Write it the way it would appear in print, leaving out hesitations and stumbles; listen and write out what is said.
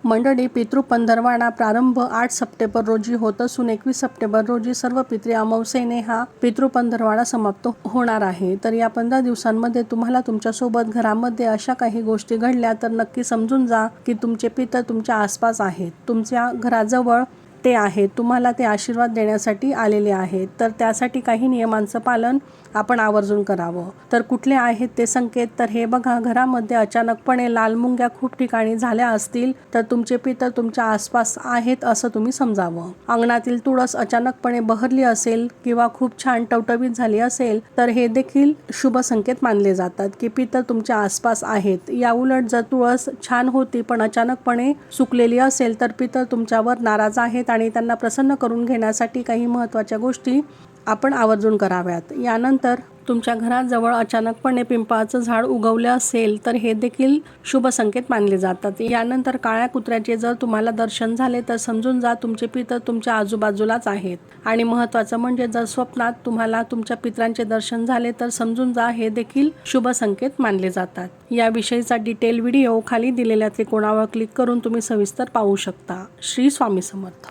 मंडळी, पितृपंधरवाडा प्रारंभ 8 सप्टेंबर रोजी होत असून 21 सप्टेंबर रोजी सर्व पितृ अमावस्येने हा पितृपंधरवाडा समाप्त होणार आहे। तर या 15 दिवसांमध्ये तुम्हाला तुमच्यासोबत घरामध्ये अशा काही गोष्टी घडल्या तर नक्की समजून जा की तुमचे पितर तुमच्या आसपास आहेत, तुमच्या घराजवळ ते आहेत, तुम्हाला ते आशीर्वाद देण्यासाठी आलेले आहेत। तर त्यासाठी काही नियमांचं पालन आपण आवर्जून करावं। तर कुठले आहेत ते संकेत? तर हे बघा, घरामध्ये अचानकपणे लाल मुंग्या खूप ठिकाणी झाल्या असतील तर तुमचे पितर तुमच्या आसपास आहेत असं तुम्ही समजावं। अंगणातील तुळस अचानकपणे बहरली असेल किंवा खूप छान टवटवीत झाली असेल तर हे देखील शुभ संकेत मानले जातात की पितर तुमच्या आसपास आहेत। या उलट जर तुळस छान होती पण अचानकपणे सुकलेली असेल तर पितर तुमच्यावर नाराज आहेत आणि त्यांना प्रसन्न करून घेण्यासाठी काही महत्त्वाच्या गोष्टी आपण आवर्जून कराव्यात। यानंतर तुमच्या घराजवळ अचानकपणे पिंपळाचं झाड उगवलं असेल तर हे देखील शुभ संकेत मानले जातात। यानंतर काळ्या कुत्र्याचे जर तुम्हाला दर्शन झाले तर समजून जा तुमचे पितर तुमच्या आजूबाजूलाच आहेत। आणि महत्त्वाचं म्हणजे जर स्वप्नात तुम्हाला तुमच्या पितरांचे दर्शन झाले तर समजून जा हे देखील शुभ संकेत मानले जातात। याविषयीचा डिटेल व्हिडिओ खाली दिलेल्या त्रिकोणावर क्लिक करून तुम्ही सविस्तर पाहू शकता। श्री स्वामी समर्थ।